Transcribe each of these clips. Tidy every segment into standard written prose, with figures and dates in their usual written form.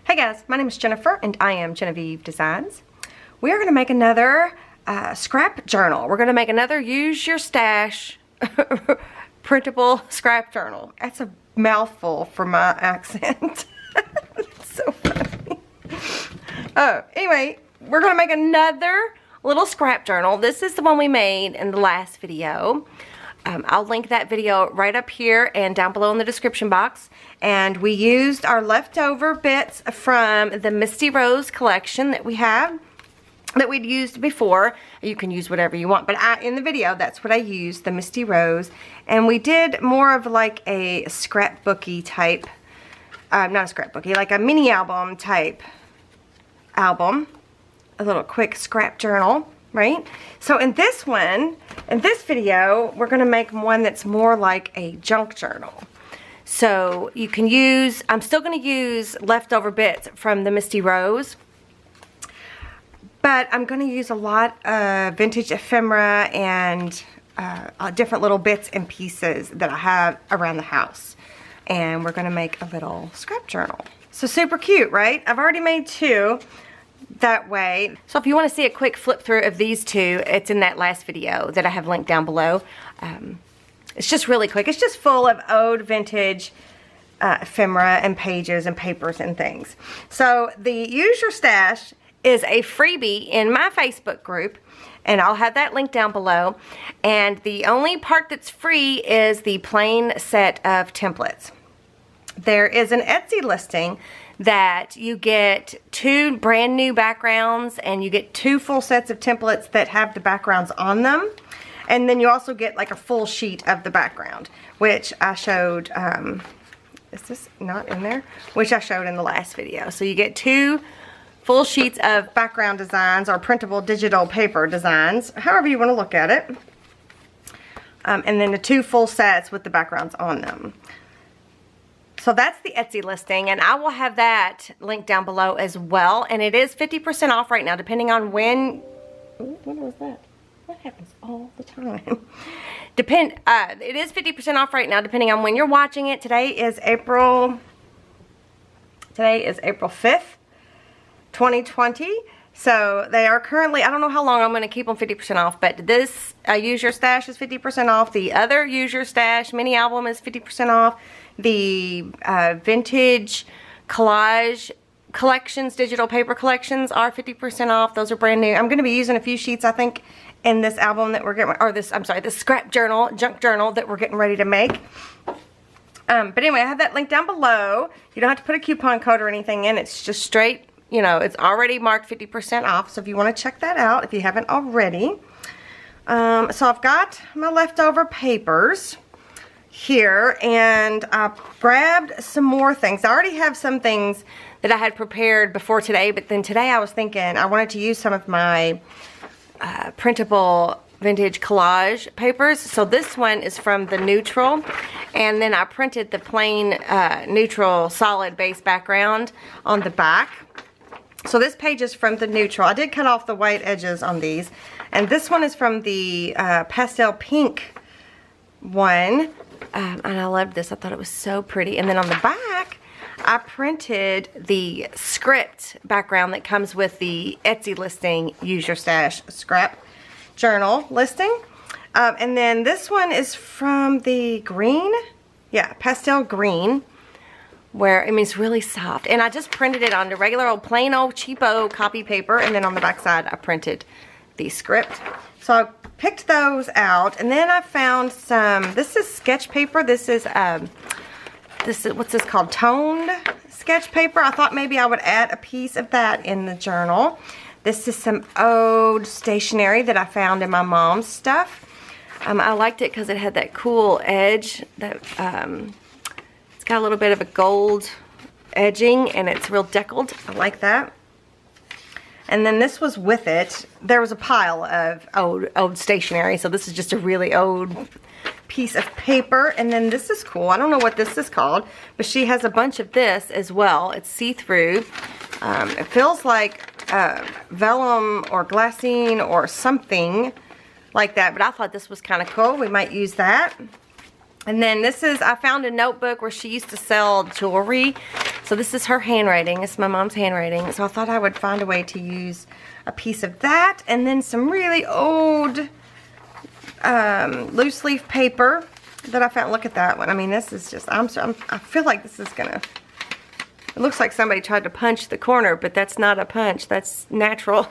Hey guys, my name is Jennifer and I am Jenofeve Designs. We are going to make another scrap journal. We're going to make another use your stash printable scrap journal. That's a mouthful for my accent. It's so funny. Oh, anyway, we're going to make another little scrap journal. This is the one we made in the last video. I'll link that video right up here and down below in the description box. And we used our leftover bits from the Misty Rose collection that we have, that we'd used before. You can use whatever you want, but in the video, that's what I used, the Misty Rose. And we did more of like a scrapbooky type, not a scrapbooky, like a mini album type album. A little quick scrap journal, right? So in this one, in this video, we're gonna make one that's more like a junk journal. So you can use, I'm still gonna use leftover bits from the Misty Rose, but I'm gonna use a lot of vintage ephemera and different little bits and pieces that I have around the house. And we're gonna make a little scrap journal. So super cute, right? I've already made two that way. So if you want to see a quick flip through of these two, it's in that last video that I have linked down below. It's just really quick. It's just full of old vintage ephemera and pages and papers and things. So the Use Your Stash is a freebie in my Facebook group, and I'll have that link down below. And the only part that's free is the plain set of templates. There is an Etsy listing that you get 2 brand new backgrounds, and you get 2 full sets of templates that have the backgrounds on them. And then you also get like a full sheet of the background, which I showed, is this not in there? Which I showed in the last video. So you get 2 full sheets of background designs or printable digital paper designs, however you want to look at it. And then the 2 full sets with the backgrounds on them. So that's the Etsy listing, and I will have that linked down below as well. And it is 50% off right now, depending on when. Ooh, what was that? That happens all the time. It is 50% off right now, depending on when you're watching it. Today is April 5th, 2020. So they are currently, I don't know how long I'm going to keep them 50% off, but this Use Your Stash is 50% off. The other Use Your Stash mini album is 50% off. The vintage collage collections, digital paper collections are 50% off. Those are brand new. I'm going to be using a few sheets, I think, in this album that we're getting, or this, I'm sorry, this scrap journal, junk journal that we're getting ready to make. But anyway, I have that link down below. You don't have to put a coupon code or anything in. It's just straight, you know, it's already marked 50% off. So if you want to check that out, if you haven't already. So I've got my leftover papers here, and I grabbed some more things. I already have some things that I had prepared before today, but then today I was thinking I wanted to use some of my printable vintage collage papers. So this one is from the Neutral, and then I printed the plain neutral solid base background on the back. So this page is from the Neutral. I did cut off the white edges on these, and this one is from the pastel pink one. And I loved this. I thought it was so pretty. And then on the back, I printed the script background that comes with the Etsy listing, Use Your Stash scrap journal listing. And then this one is from the green, yeah, pastel green, where, I mean, it's really soft. And I just printed it on the regular old plain old cheapo copy paper, and then on the back side I printed the script. So I picked those out, and then I found some, this is sketch paper. This is what's this called? Toned sketch paper. I thought maybe I would add a piece of that in the journal. This is some old stationery that I found in my mom's stuff. I liked it because it had that cool edge that it's got a little bit of a gold edging, and it's real deckled. I like that. And then this was with it. There was a pile of old stationery, so this is just a really old piece of paper. And then this is cool. I don't know what this is called, but she has a bunch of this as well. It's see-through. It feels like vellum or glassine or something like that, but I thought this was kind of cool. We might use that. And then this is, I found a notebook where she used to sell jewelry. So So this is her handwriting. It's my mom's handwriting. So I thought I would find a way to use a piece of that, and then some really old loose leaf paper that I found. Look at that one. I mean, this is just, I feel like this is gonna, it looks like somebody tried to punch the corner, but that's not a punch. That's natural.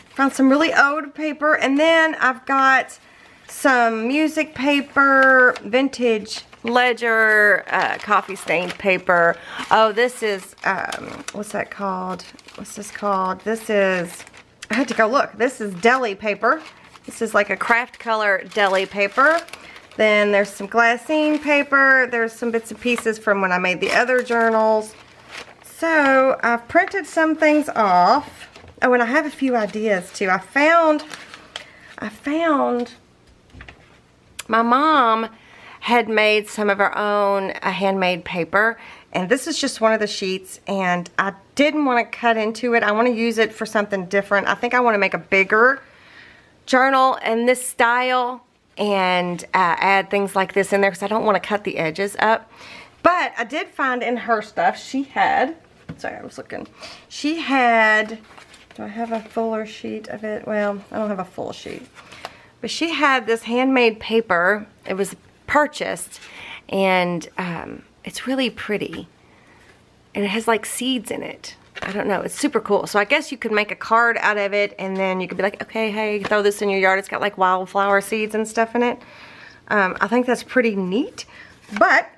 Found some really old paper, and then I've got some music paper, vintage ledger, coffee stained paper. Oh, this is, what's that called? What's this called? This is, I had to go look. This is Deli Paper. This is like a craft color Deli Paper. Then there's some glassine paper. There's some bits and pieces from when I made the other journals. So I've printed some things off. Oh, and I have a few ideas too. I found my mom had made some of her own handmade paper, and this is just one of the sheets, and I didn't want to cut into it. I want to use it for something different. I think I want to make a bigger journal in this style and add things like this in there because I don't want to cut the edges up. But I did find in her stuff, she had, sorry, I was looking, she had, do I have a fuller sheet of it? Well, I don't have a full sheet. But she had this handmade paper. It was purchased, and it's really pretty. And it has like seeds in it. I don't know. It's super cool. So I guess you could make a card out of it, and then you could be like, okay, hey, throw this in your yard. It's got like wildflower seeds and stuff in it. I think that's pretty neat. But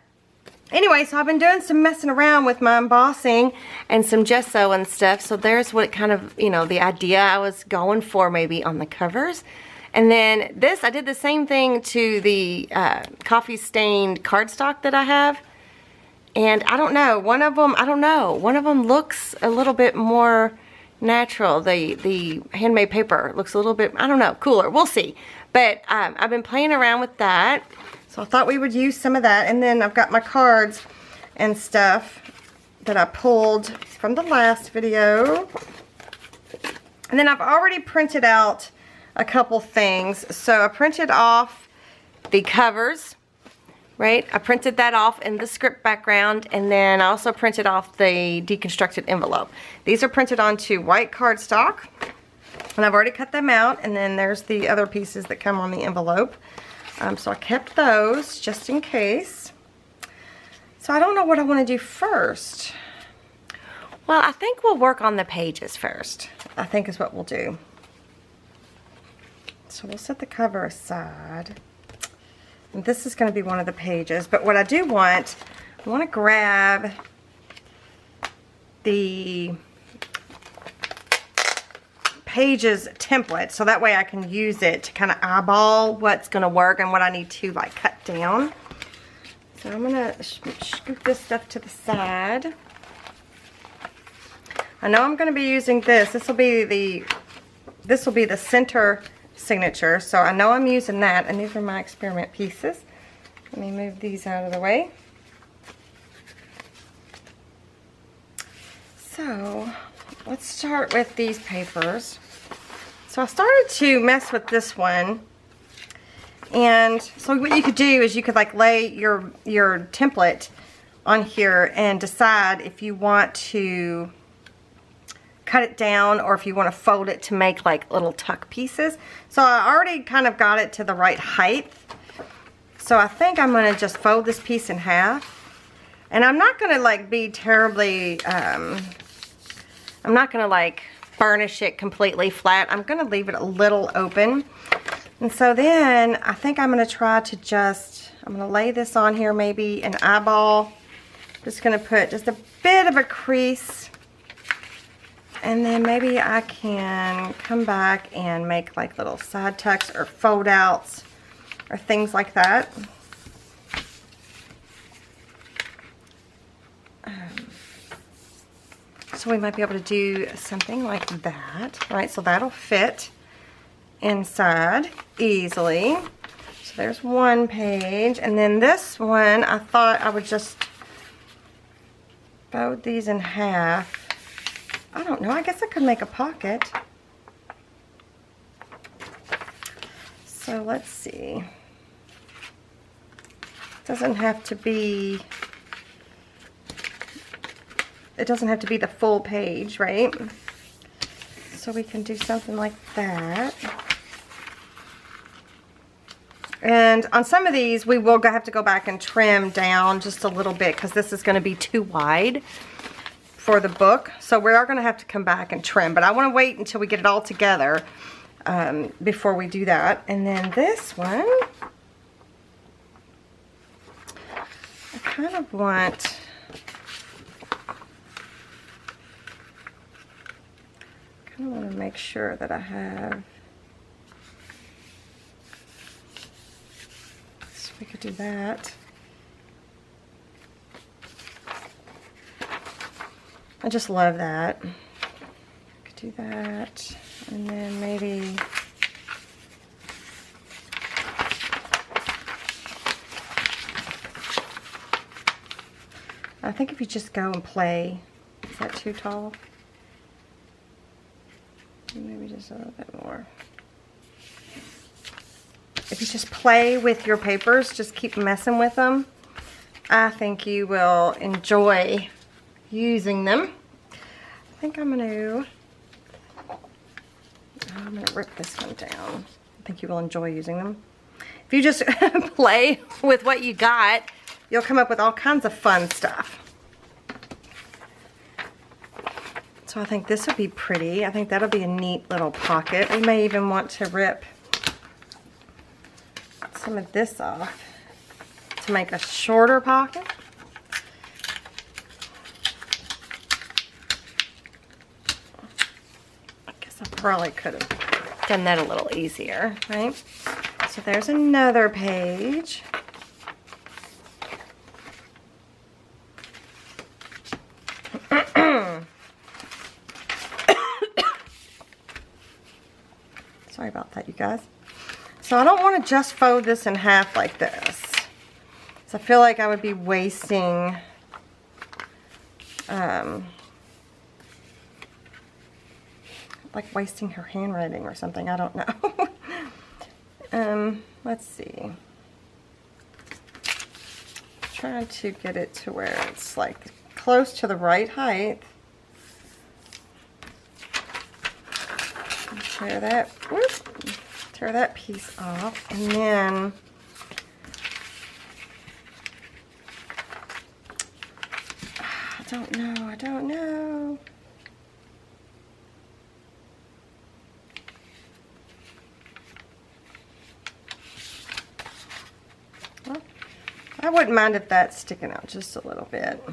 anyway, so I've been doing some messing around with my embossing and some gesso and stuff. So there's what kind of, you know, the idea I was going for maybe on the covers. And then this, I did the same thing to the coffee stained cardstock that I have. And I don't know, one of them, I don't know, one of them looks a little bit more natural. The handmade paper looks a little bit, I don't know, cooler. We'll see. But I've been playing around with that. So I thought we would use some of that. And then I've got my cards and stuff that I pulled from the last video. And then I've already printed out a couple things. So I printed off the covers, right? I printed that off in the script background, and then I also printed off the deconstructed envelope. These are printed onto white cardstock, and I've already cut them out, and then there's the other pieces that come on the envelope. So I kept those just in case. So I don't know what I want to do first. Well, I think we'll work on the pages first. I think is what we'll do. So we'll set the cover aside. And this is going to be one of the pages. But what I do want, I want to grab the pages template, so that way I can use it to kind of eyeball what's going to work and what I need to like cut down. So I'm going to scoop this stuff to the side. I know I'm going to be using this. This will be the center signature, so I know I'm using that, and these are my experiment pieces. Let me move these out of the way. So let's start with these papers. So I started to mess with this one, and so what you could do is you could like lay your template on here and decide if you want to cut it down or if you want to fold it to make like little tuck pieces. So I already kind of got it to the right height. So I think I'm going to just fold this piece in half. And I'm not going to like be terribly, I'm not going to like burnish it completely flat. I'm going to leave it a little open. And so then I think I'm going to try to just, I'm going to lay this on here, maybe an eyeball. Just going to put just a bit of a crease. And then maybe I can come back and make like little side tucks or fold outs or things like that. So we might be able to do something like that, right? So that'll fit inside easily. So there's one page. And then this one, I thought I would just fold these in half. I don't know, I guess I could make a pocket. So let's see. It doesn't have to be it doesn't have to be the full page, right? So we can do something like that. And on some of these, we will have to go back and trim down just a little bit because this is going to be too wide for the book. So we are going to have to come back and trim. But I want to wait until we get it all together before we do that. And then this one, I kind of want... I want to make sure that I have... So we could do that. I just love that. Could do that. And then maybe... I think if you just go and play... Is that too tall? Maybe just a little bit more. If you just play with your papers, just keep messing with them, I think you will enjoy using them. I think I'm going to rip this one down. I think you will enjoy using them. If you just play with what you got, you'll come up with all kinds of fun stuff. So I think this would be pretty. I think that'll be a neat little pocket. We may even want to rip some of this off to make a shorter pocket. I guess I probably could have done that a little easier, right? So there's another page. Sorry about that, you guys. So I don't want to just fold this in half like this. So I feel like I would be wasting like wasting her handwriting or something. I don't know. Let's see. Trying to get it to where it's like close to the right height. Tear that, whoop, tear that piece off, and then I don't know. Well, I wouldn't mind if that's sticking out just a little bit.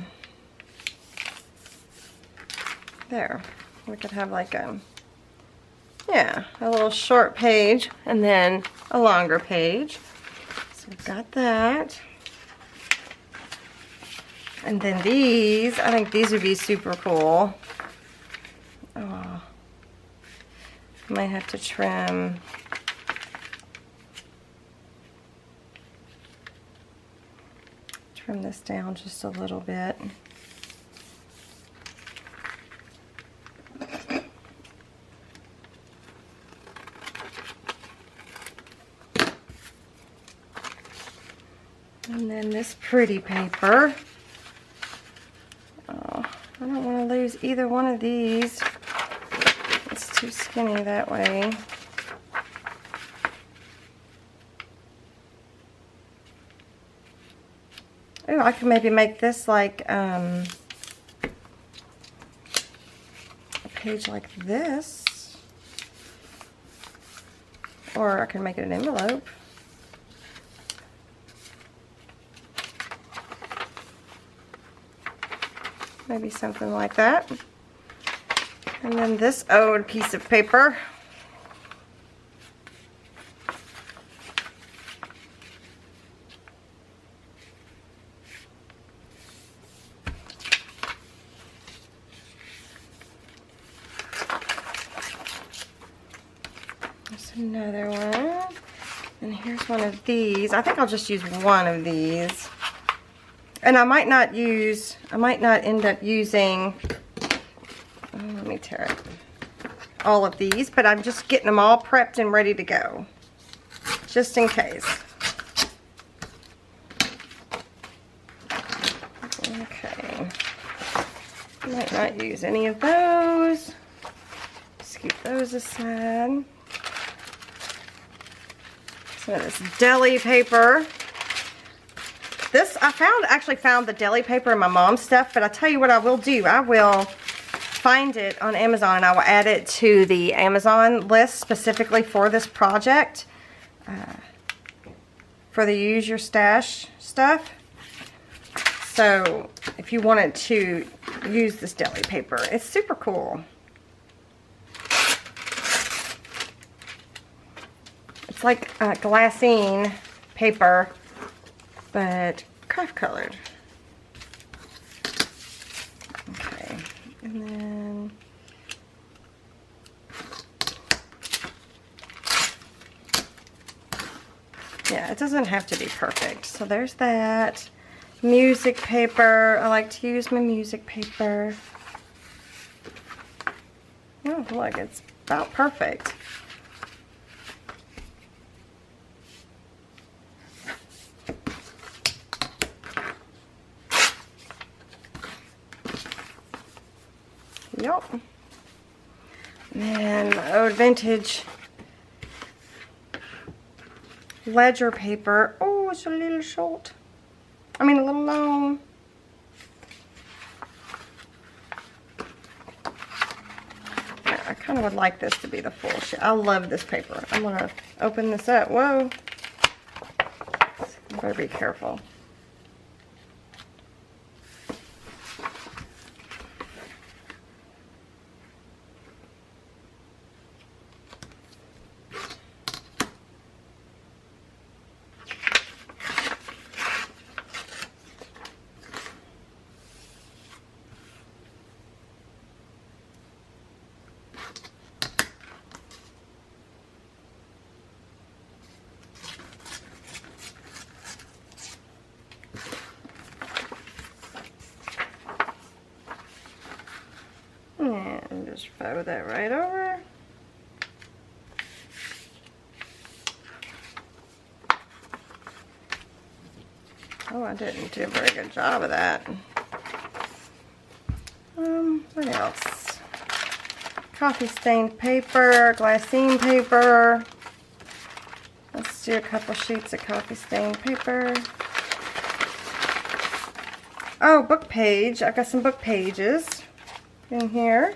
There, we could have like a little short page and then a longer page. So we've got that. And then these, I think these would be super cool. Oh, might have to trim. Trim this down just a little bit. And then this pretty paper. Oh, I don't want to lose either one of these. It's too skinny that way. Oh, I can maybe make this like a page like this. Or I can make it an envelope. Maybe something like that. And then this old piece of paper. There's another one. And here's one of these. I think I'll just use one of these. And I might not end up using, let me tear it, all of these, but I'm just getting them all prepped and ready to go, just in case. Okay. Might not use any of those. Scoop those aside. Some of this deli paper. This, I actually found the deli paper in my mom's stuff, but I tell you what I will do. I will find it on Amazon and I will add it to the Amazon list specifically for this project. For the use your stash stuff. So if you wanted to use this deli paper, it's super cool. It's like glassine paper, but craft colored. Okay, and then yeah, it doesn't have to be perfect. So there's that. Music paper. I like to use my music paper. Oh, look, it's about perfect. Yep. And then old vintage ledger paper. Oh, it's a little short. I mean, a little long. I kind of would like this to be the full sheet. I love this paper. I'm going to open this up. Whoa. Better be careful. And just fold that right over. Oh, I didn't do a very good job of that. What else? Coffee stained paper, glassine paper. Let's do a couple sheets of coffee stained paper. Oh, book page. I've got some book pages in here.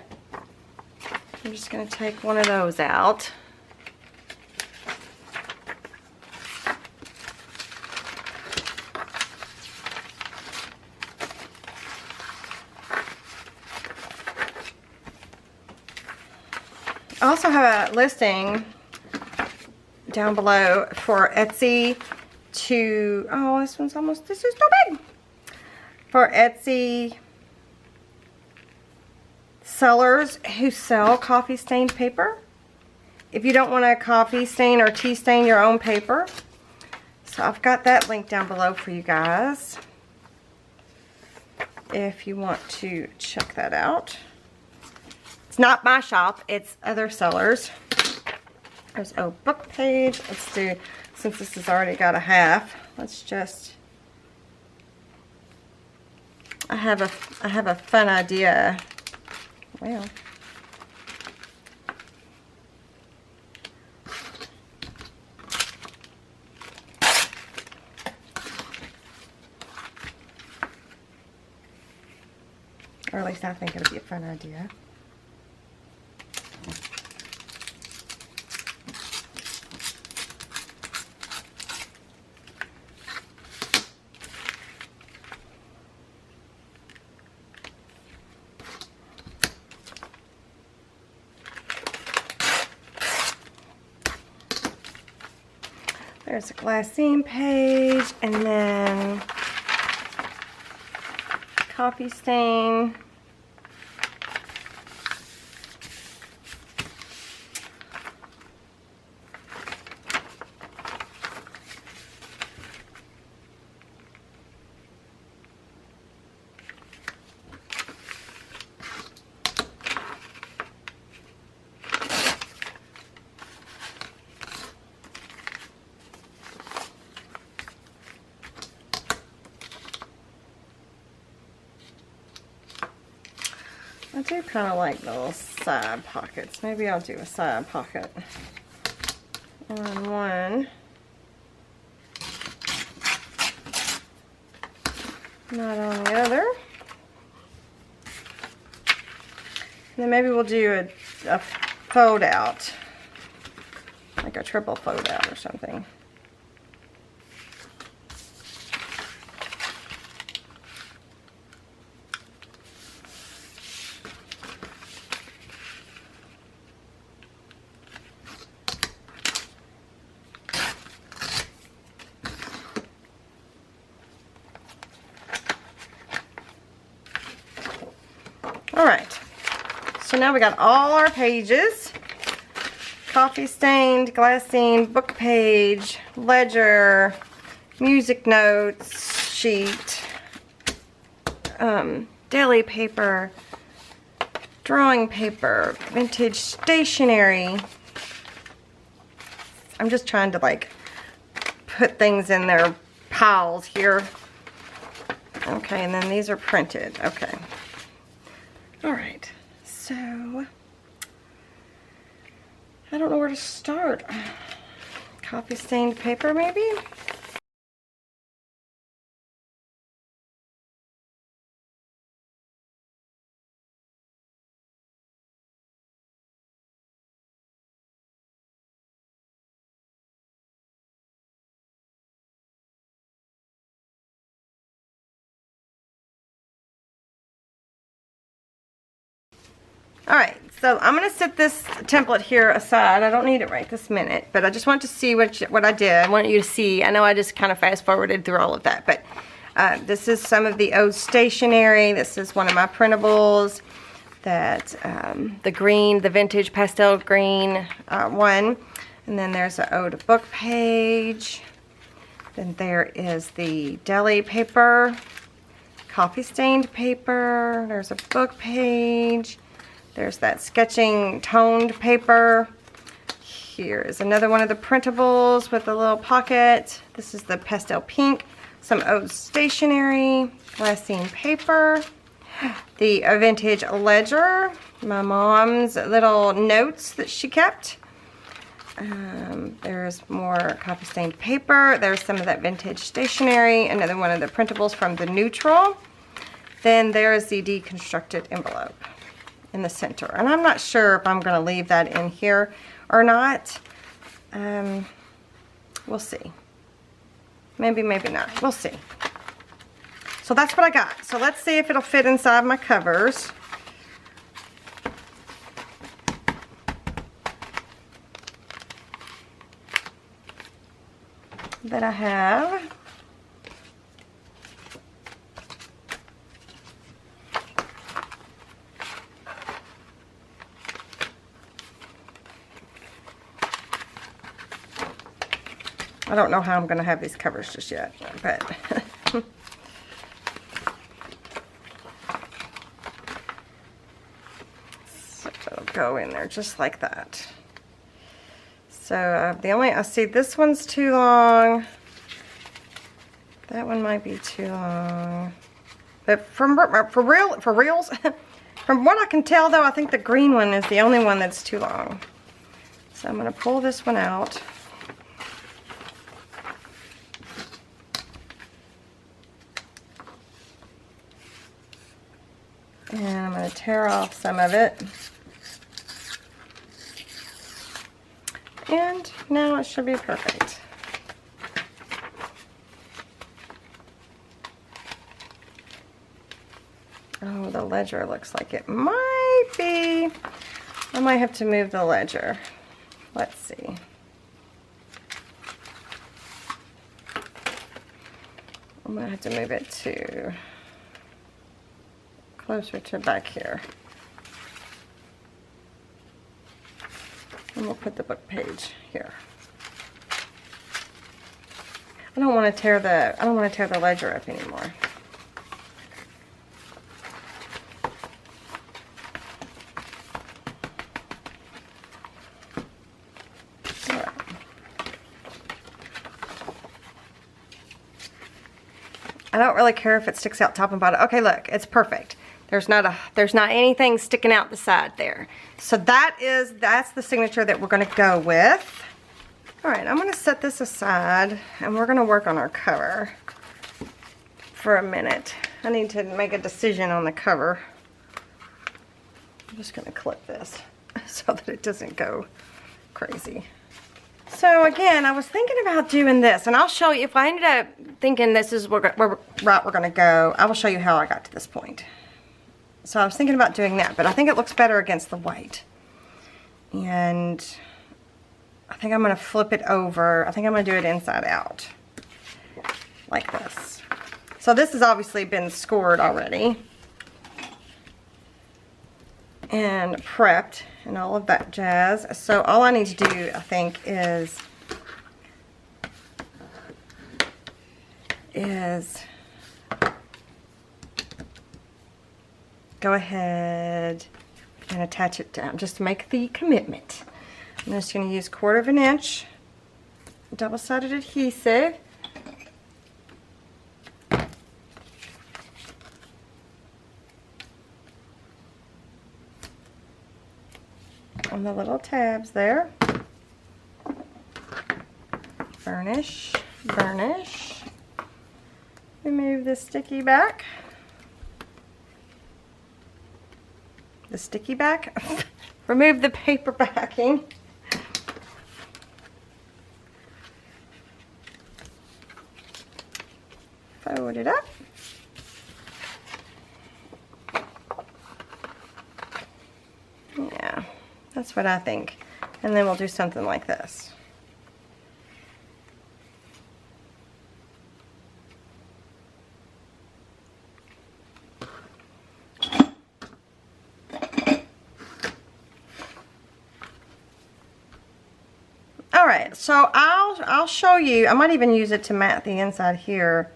I'm just going to take one of those out. I also have a listing down below for Etsy to, oh, this one's almost, this is too big. For Etsy sellers who sell coffee stained paper. If you don't want to coffee stain or tea stain your own paper. So I've got that link down below for you guys. If you want to check that out. It's not my shop, it's other sellers. There's a book page. Let's do, since this has already got a half, let's just, I have a fun idea. Well, or at least I think it'll be a fun idea. There's a glassine page, and then coffee stain. do kind of like the little side pockets. Maybe I'll do a side pocket on one. Not on the other. And then maybe we'll do a fold out. Like a triple fold out or something. All right, so now we got all our pages. Coffee stained, glassine, book page, ledger, music notes, sheet, deli paper, drawing paper, vintage stationery. I'm just trying to like put things in their piles here. Okay, and then these are printed. Okay. All right, so I don't know where to start. Coffee stained paper maybe? All right, so I'm going to set this template here aside. I don't need it right this minute, but I just want to see what I did. I want you to see. I know I just kind of fast forwarded through all of that, but this is some of the old stationery. This is one of my printables. That the green, the vintage pastel green one. And then there's an ode book page. Then there is the deli paper, coffee stained paper. There's a book page. There's that sketching toned paper. Here is another one of the printables with a little pocket. This is the pastel pink. Some old stationery, glassine paper. The vintage ledger, my mom's little notes that she kept. There's more coffee stained paper. There's some of that vintage stationery. Another one of the printables from the neutral. Then there's the deconstructed envelope in the center. And I'm not sure if I'm going to leave that in here or not. We'll see. Maybe, maybe not. We'll see. So that's what I got. So let's see if it'll fit inside my covers. That I have. I don't know how I'm going to have these covers just yet, but so it'll go in there just like that. So I see this one's too long. That one might be too long. But for reals, from what I can tell though, I think the green one is the only one that's too long. So I'm going to pull this one out. And I'm going to tear off some of it. And now it should be perfect. Oh, the ledger looks like it might be. I might have to move the ledger. Let's see. I'm going to have to move it to closer to back here. And we'll put the book page here. I don't want to tear the ledger up anymore. I don't really care if it sticks out top and bottom. Okay, look, it's perfect. There's not anything sticking out the side there. So that's the signature that we're gonna go with. All right, I'm gonna set this aside and we're gonna work on our cover for a minute. I need to make a decision on the cover. I'm just gonna clip this so that it doesn't go crazy. So again, I was thinking about doing this, and I'll show you, if I ended up thinking this is where route we're gonna go, I will show you how I got to this point. So I was thinking about doing that, but I think it looks better against the white. And I think I'm gonna flip it over. I think I'm gonna do it inside out, like this. So this has obviously been scored already and prepped and all of that jazz. So all I need to do, I think, is go ahead and attach it down just to make the commitment. I'm just going to use 1/4 inch double-sided adhesive. On the little tabs there. Burnish, burnish. Remove the sticky back. The sticky back. Remove the paper backing. Fold it up. Yeah, that's what I think. And then we'll do something like this. Alright, so I'll show you. I might even use it to mat the inside here.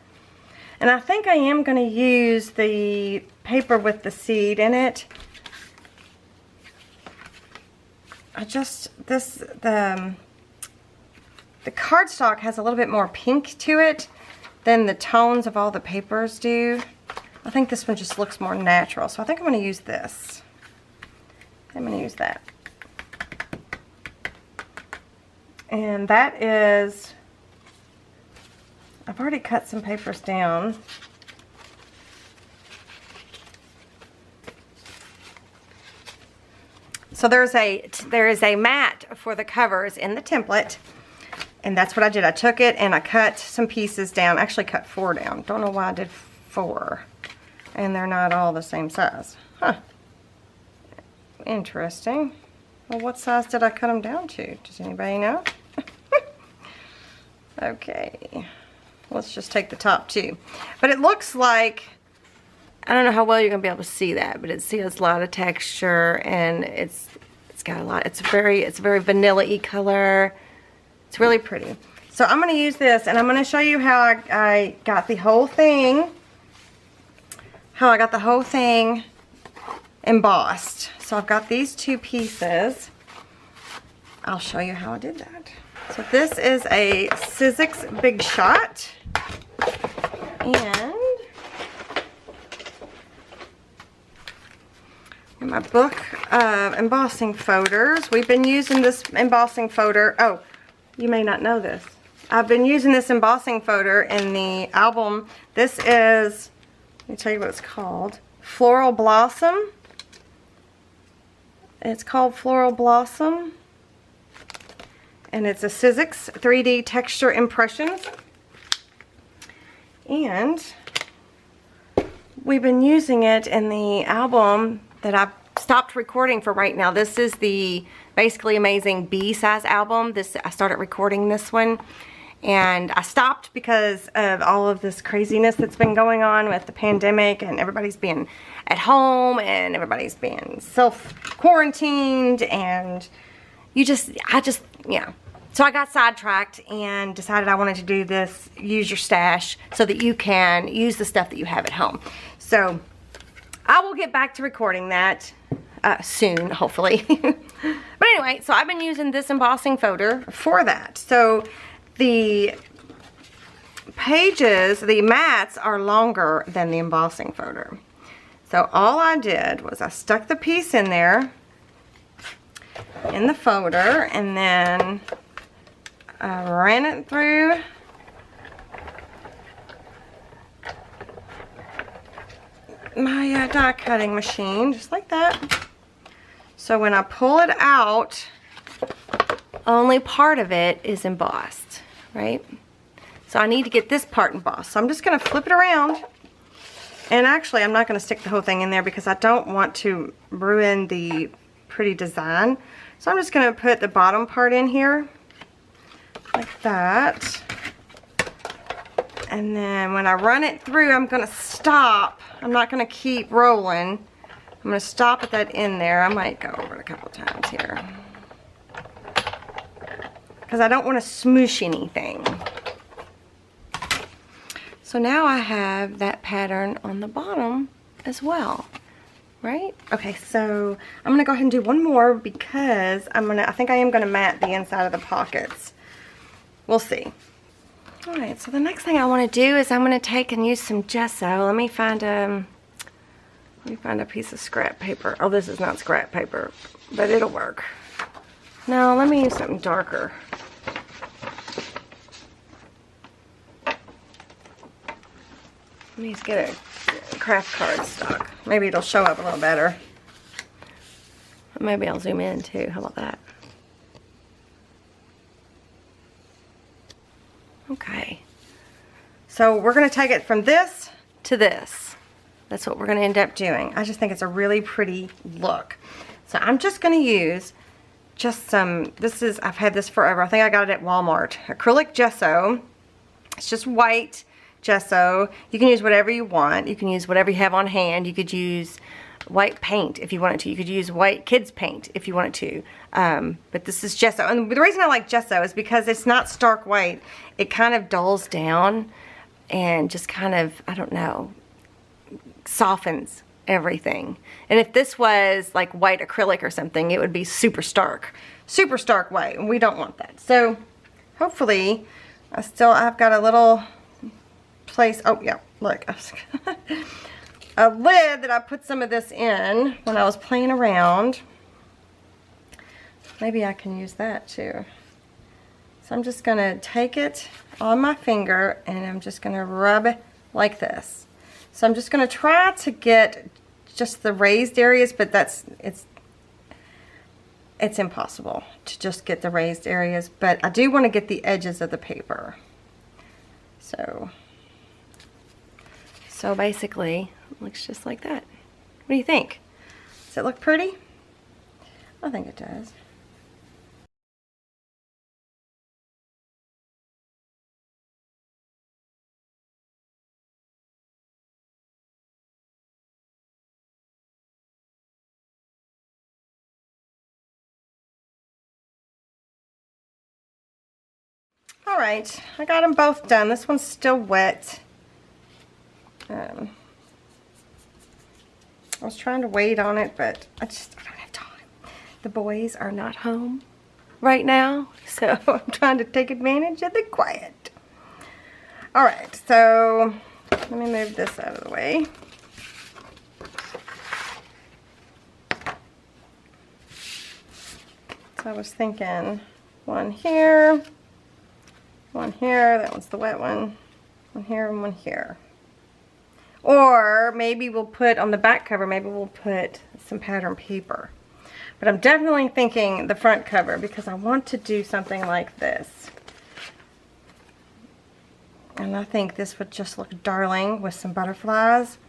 And I think I am going to use the paper with the seed in it. The cardstock has a little bit more pink to it than the tones of all the papers do. I think this one just looks more natural, so I think I'm going to use this. I'm going to use that. And that is, I've already cut some papers down. So there is a mat for the covers in the template, and that's what I did. I took it and I cut some pieces down. Actually cut 4 down. Don't know why I did 4, and they're not all the same size. Huh. Interesting. Well, what size did I cut them down to? Does anybody know? Okay, let's just take the top 2. But it looks like, I don't know how well you're gonna be able to see that, but it has a lot of texture, and it's got a lot. It's a very vanilla-y color. It's really pretty. So I'm gonna use this, and I'm gonna show you how I got the whole thing. How I got the whole thing embossed. So I've got these 2 pieces. I'll show you how I did that. So this is a Sizzix Big Shot, and in my book of embossing folders, we've been using this embossing folder. Oh, you may not know this. I've been using this embossing folder in the album. This is, let me tell you what it's called, Floral Blossom. It's called Floral Blossom. And it's a Sizzix 3D Texture Impressions. And we've been using it in the album that I've stopped recording for right now. This is the Basically Amazing B-size album. I started recording this one, and I stopped because of all of this craziness that's been going on with the pandemic, and everybody's being at home, and everybody's being self-quarantined, and yeah. So I got sidetracked and decided I wanted to do this Use Your Stash so that you can use the stuff that you have at home. So I will get back to recording that soon, hopefully. But anyway, so I've been using this embossing folder for that. So the pages, the mats are longer than the embossing folder. So all I did was I stuck the piece in there in the folder, and then I ran it through my die cutting machine, just like that. So when I pull it out, only part of it is embossed, right? So I need to get this part embossed. So I'm just going to flip it around. And actually, I'm not going to stick the whole thing in there because I don't want to ruin the pretty design. So I'm just going to put the bottom part in here, like that. And then when I run it through, I'm going to stop. I'm not going to keep rolling. I'm going to stop at that in there. I might go over it a couple times here, because I don't want to smoosh anything. So now I have that pattern on the bottom as well, right? Okay, so I'm gonna go ahead and do one more because I think I am gonna mat the inside of the pockets. We'll see. All right, so the next thing I want to do is I'm gonna take and use some gesso. Let me find a piece of scrap paper. Oh, this is not scrap paper, but it'll work. No, let me use something darker. Let me just get a craft card stock. Maybe it'll show up a little better. Maybe I'll zoom in too. How about that? Okay. So we're going to take it from this to this. That's what we're going to end up doing. I just think it's a really pretty look. So I'm just going to use just some, I've had this forever. I think I got it at Walmart. Acrylic Gesso. It's just white gesso. You can use whatever you want. You can use whatever you have on hand. You could use white paint if you wanted to. You could use white kids paint if you wanted to. But this is gesso. And the reason I like gesso is because it's not stark white. It kind of dulls down and just kind of, I don't know, softens everything. And if this was like white acrylic or something, it would be super stark white, and we don't want that. So hopefully I've got a little place. Oh yeah, look, a lid that I put some of this in when I was playing around. Maybe I can use that too. So I'm just gonna take it on my finger and I'm just gonna rub it like this. So I'm just gonna try to get just the raised areas, but it's impossible to just get the raised areas, but I do want to get the edges of the paper. So basically, it looks just like that. What do you think? Does it look pretty? I think it does. All right, I got them both done. This one's still wet. I was trying to wait on it, but I don't have time. The boys are not home right now, so I'm trying to take advantage of the quiet. All right, so let me move this out of the way. So I was thinking one here, that one's the wet one here, and one here. Or maybe we'll put on the back cover, maybe we'll put some pattern paper. But I'm definitely thinking the front cover because I want to do something like this. And I think this would just look darling with some butterflies.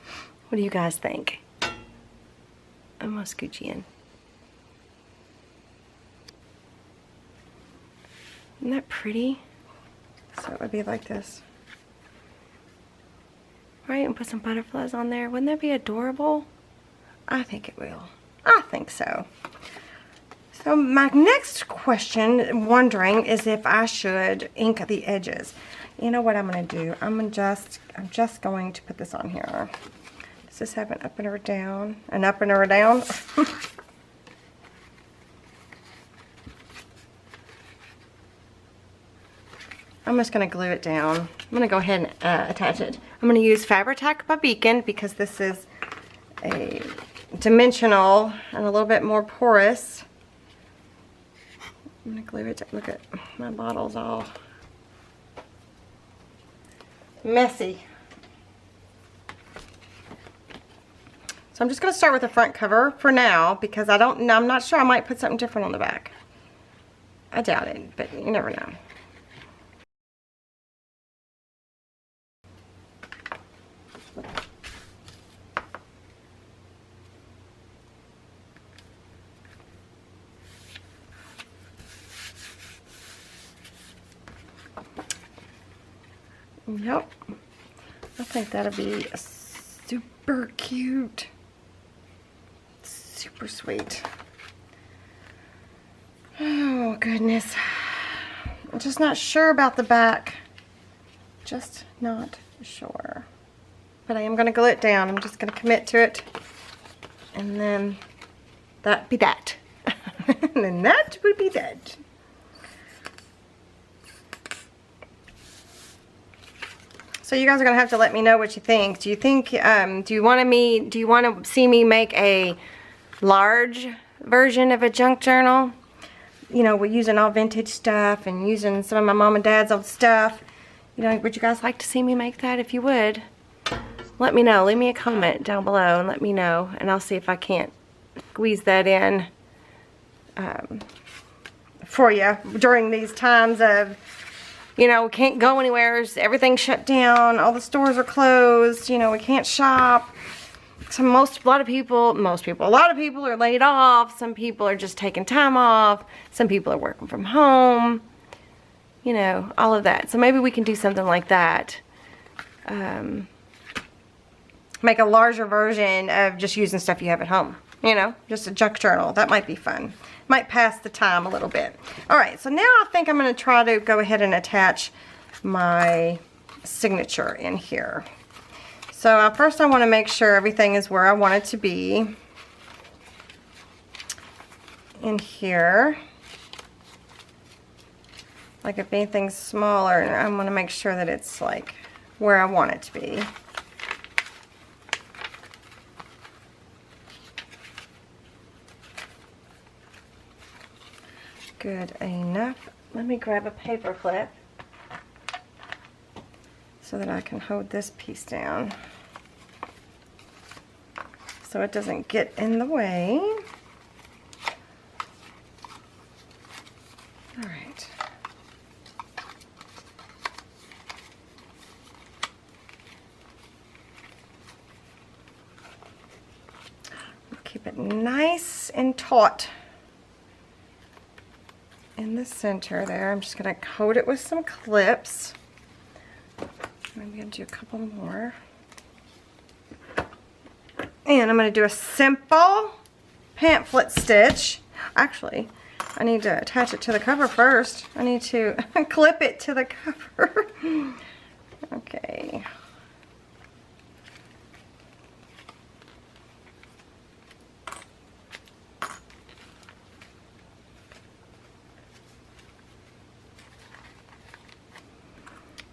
What do you guys think? I'm gonna scooch in. Isn't that pretty? So it would be like this. Right, and put some butterflies on there. Wouldn't that be adorable? I think it will. I think so. So my next question, wondering, is if I should ink the edges. You know what I'm going to do? I'm just going to put this on here. Does this have an up and or down? An up and or a down? I'm just going to glue it down. I'm going to go ahead and attach it. I'm going to use Fabri-Tac by Beacon because this is a dimensional and a little bit more porous. I'm gonna glue it. Look at my bottle's all messy. So I'm just gonna start with the front cover for now because I'm not sure. I might put something different on the back. I doubt it, but you never know. Yep, I think that'll be super cute, super sweet. Oh goodness, I'm just not sure about the back, just not sure. But I am going to glue it down. I'm just going to commit to it, and then that be that. And then that would be that. So you guys are gonna have to let me know what you think. Do you think, do you want to see me make a large version of a junk journal? You know, we're using all vintage stuff and using some of my mom and dad's old stuff. You know, would you guys like to see me make that? If you would, let me know. Leave me a comment down below and let me know, and I'll see if I can't squeeze that in for you during these times of, you know, we can't go anywhere. Everything's shut down. All the stores are closed. You know, we can't shop. So a lot of people are laid off. Some people are just taking time off. Some people are working from home. You know, all of that. So maybe we can do something like that. Make a larger version of just using stuff you have at home. You know, just a junk journal. That might be fun. Might pass the time a little bit. Alright, so now I think I'm going to try to go ahead and attach my signature in here. So first I want to make sure everything is where I want it to be. In here. Like if anything's smaller, I want to make sure that it's like where I want it to be. Good enough. Let me grab a paper clip so that I can hold this piece down so it doesn't get in the way. All right. Keep it nice and taut in the center there. I'm just going to coat it with some clips. I'm going to do a couple more. And I'm going to do a simple pamphlet stitch. Actually, I need to attach it to the cover first. I need to clip it to the cover. Okay.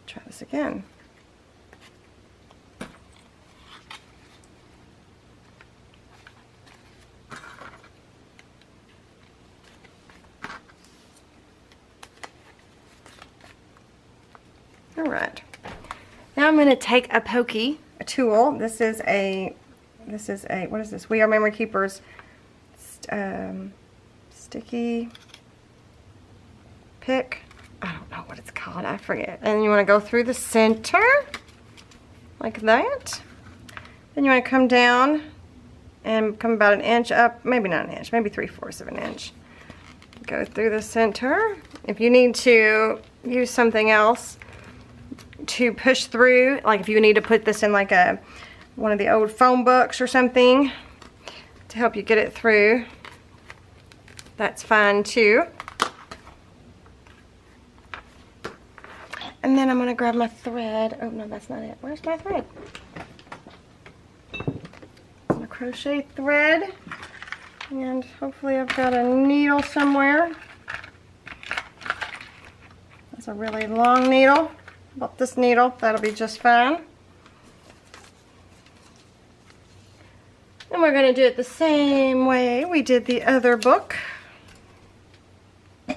Try this again. All right. Now I'm going to take a pokey, a tool. This is a, what is this? We Are Memory Keepers sticky pick. I don't know what it's called. I forget. And you want to go through the center like that. Then you want to come down and come about an inch up, maybe not an inch, maybe 3/4 of an inch. Go through the center. If you need to use something else to push through, like if you need to put this in like one of the old phone books or something to help you get it through, that's fine too. And then I'm going to grab my thread. Oh no, that's not it. Where's my thread? My crochet thread. And hopefully I've got a needle somewhere. That's a really long needle. About this needle, that'll be just fine. And we're going to do it the same way we did the other book. You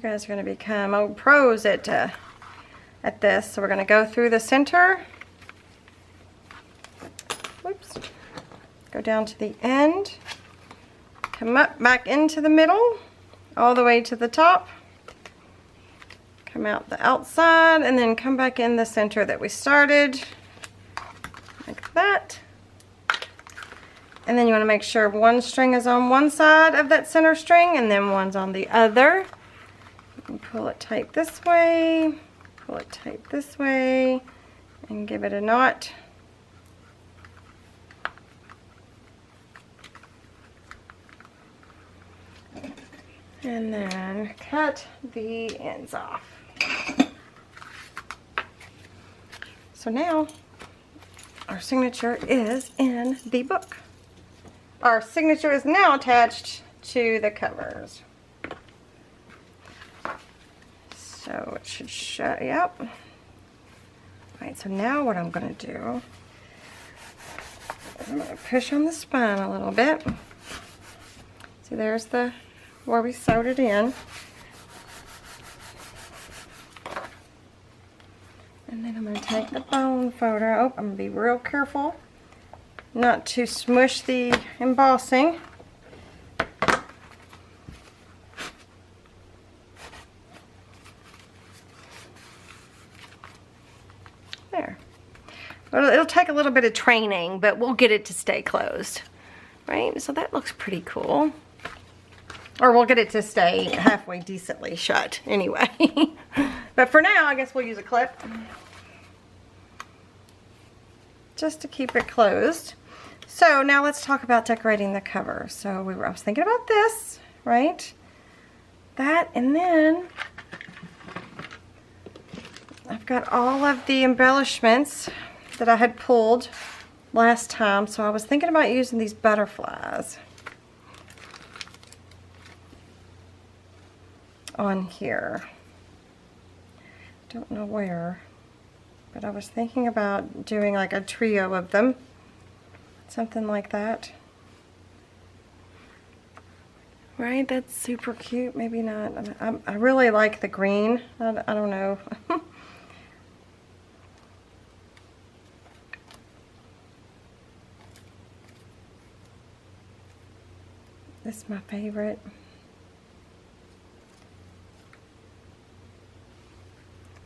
guys are going to become pros at this. So we're going to go through the center. Whoops. Go down to the end. Come up back into the middle, all the way to the top. Come out the outside and then come back in the center that we started, like that. And then you want to make sure one string is on one side of that center string and then one's on the other. And pull it tight this way, pull it tight this way, and give it a knot. And then cut the ends off. So now our signature is in the book. Our signature is now attached to the covers. So it should show, yep. Alright, so now what I'm going to do is I'm going to push on the spine a little bit. See, there's the where we sewed it in. And then I'm going to take the bone photo. I'm going to be real careful not to smush the embossing. There. Well, it'll take a little bit of training, but we'll get it to stay closed. Right? So that looks pretty cool. Or we'll get it to stay halfway decently shut anyway. But for now, I guess we'll use a clip. Just to keep it closed. So now let's talk about decorating the cover. So I was thinking about this, right? That, and then I've got all of the embellishments that I had pulled last time. So I was thinking about using these butterflies on here. Don't know where, but I was thinking about doing like a trio of them, something like that. Right, that's super cute. Maybe not. I really like the green. I don't know. This is my favorite.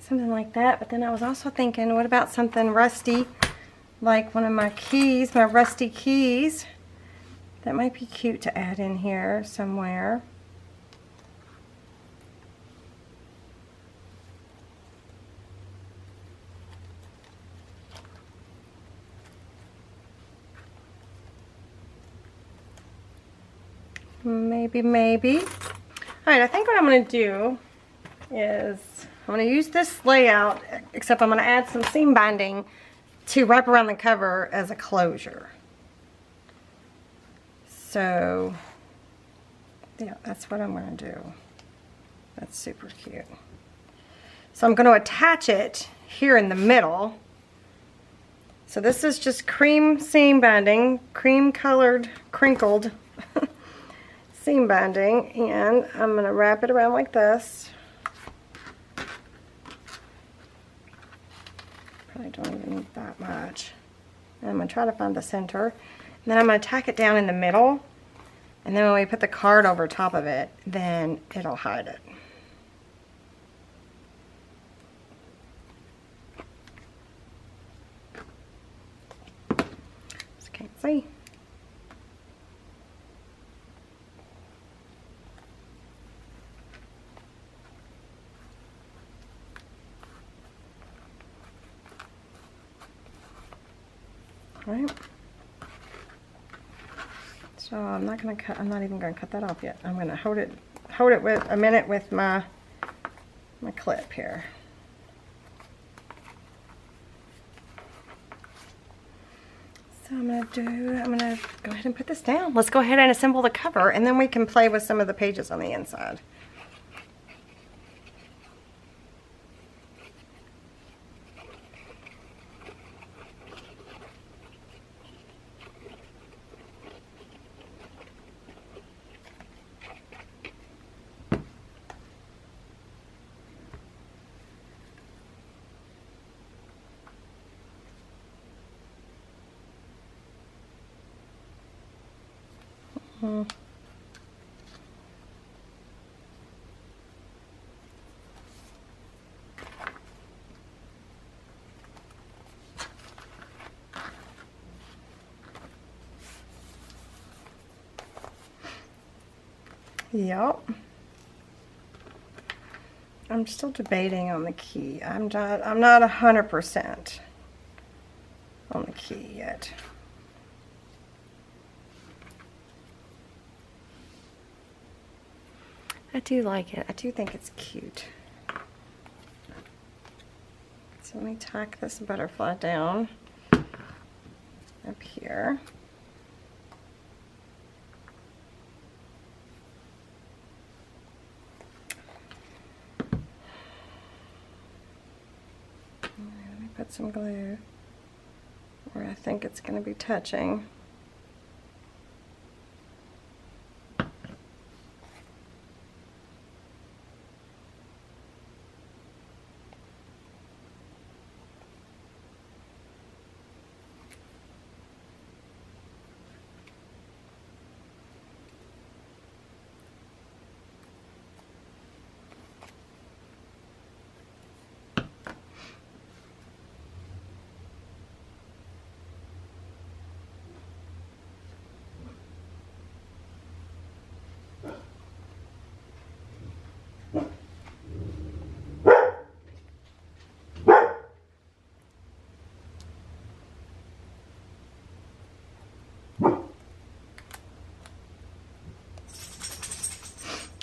Something like that, but then I was also thinking, what about something rusty, like one of my keys, my rusty keys? That might be cute to add in here somewhere. Maybe. All right, I think what I'm going to do is I'm going to use this layout, except I'm going to add some seam binding to wrap around the cover as a closure. So, yeah, that's what I'm going to do. That's super cute. So I'm going to attach it here in the middle. So this is just cream seam binding, cream colored, crinkled seam binding, and I'm going to wrap it around like this. Probably don't even need that much. And I'm going to try to find the center. And then I'm going to tack it down in the middle. And then when we put the card over top of it, then it'll hide it. Just can't see. Right. So I'm not going to cut. I'm not even going to cut that off yet. I'm going to hold it with a minute with my clip here. So I'm going to go ahead and put this down. Let's go ahead and assemble the cover, and then we can play with some of the pages on the inside. Yep. I'm still debating on the key. I'm not 100% on the key yet. I do like it. I do think it's cute. So let me tack this butterfly down up here. Let me put some glue where I think it's going to be touching.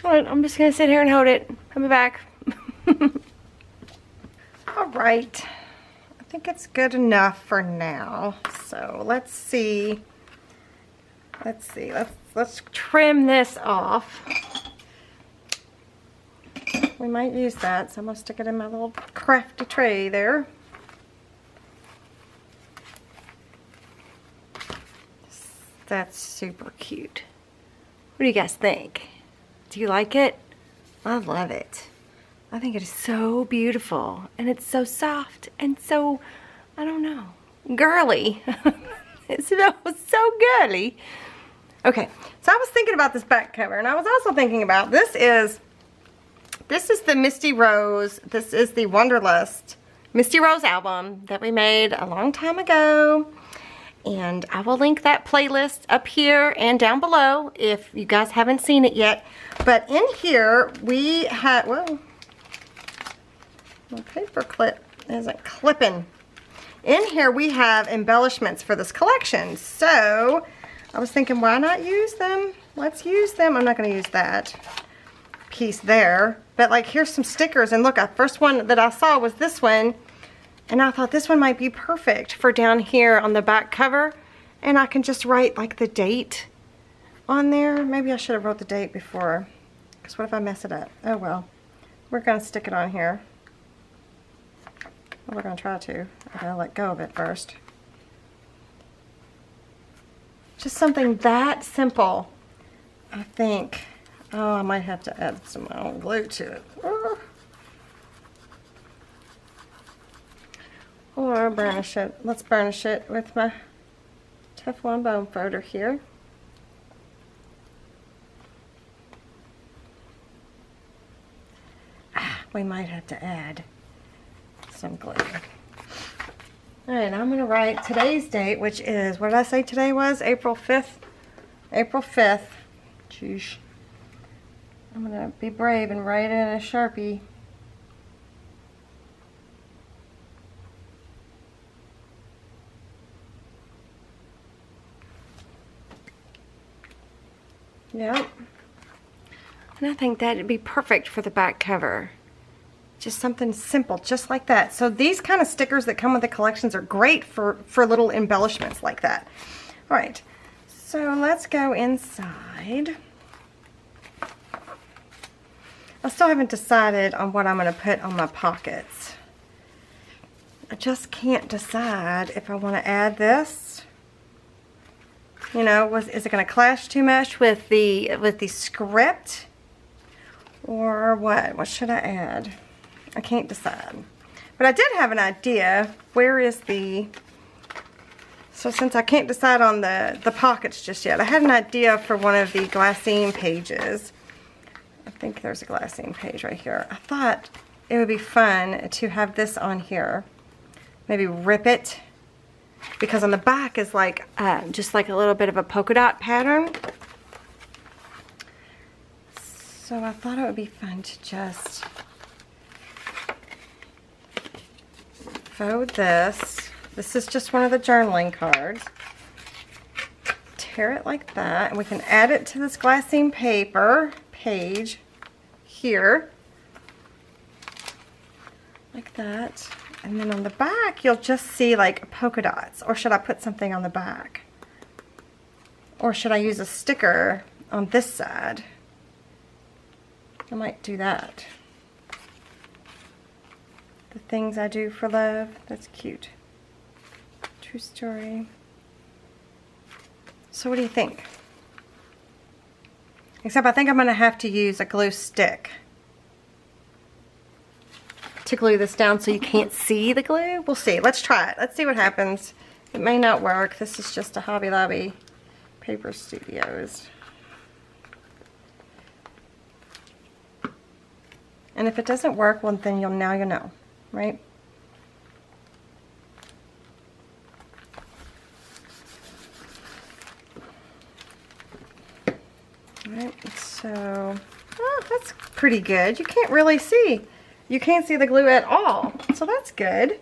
Alright, I'm just going to sit here and hold it. I'll be back. Alright. I think it's good enough for now. So let's see. Let's trim this off. We might use that, so I'm going to stick it in my little crafty tray there. That's super cute. What do you guys think? Do you like it? I love it. I think it is so beautiful, and it's so soft and so, I don't know, girly. It smells so girly. Okay, so I was thinking about this back cover, and I was also thinking about this is the Misty Rose. This is the Wonderlust Misty Rose album that we made a long time ago. And I will link that playlist up here and down below if you guys haven't seen it yet. But in here we have, whoa, my paper clip isn't clipping. In here we have embellishments for this collection. So I was thinking, why not use them? Let's use them. I'm not going to use that piece there. But like, here's some stickers. And look, the first one that I saw was this one. And I thought this one might be perfect for down here on the back cover. And I can just write like the date on there. Maybe I should have wrote the date before. Because what if I mess it up? Oh well. We're going to stick it on here. Well, we're going to try to. I gotta let go of it first. Just something that simple, I think. Oh, I might have to add some glue to it. Or burnish it. Let's burnish it with my Teflon bone folder here. We might have to add some glue. Alright, I'm going to write today's date, which is, what did I say today was? April 5th? April 5th. Jeez. I'm going to be brave and write it in a Sharpie. Yep. And I think that'd be perfect for the back cover. Just something simple, just like that. So these kind of stickers that come with the collections are great for little embellishments like that. All right, so let's go inside. I still haven't decided on what I'm going to put on my pockets. I just can't decide if I want to add this. You know, is it going to clash too much with the script, or what? What should I add? I can't decide. But I did have an idea. Where is the So since I can't decide on the pockets just yet, I had an idea for one of the glassine pages. I think there's a glassine page right here. I thought it would be fun to have this on here. Maybe rip it, because on the back is like just like a little bit of a polka dot pattern. So I thought it would be fun to just fold this. This is just one of the journaling cards. Tear it like that, and we can add it to this glassine paper page here. Like that. And then on the back, you'll just see like polka dots. Or should I put something on the back? Or should I use a sticker on this side? I might do that. The things I do for love. That's cute. True story. So what do you think? Except I think I'm going to have to use a glue stick to glue this down so you can't see the glue. We'll see. Let's try it. Let's see what happens. It may not work. This is just a Hobby Lobby Paper Studios. And if it doesn't work, well then now you know, right? Alright, so that's pretty good. You can't really see. You can't see the glue at all. So that's good.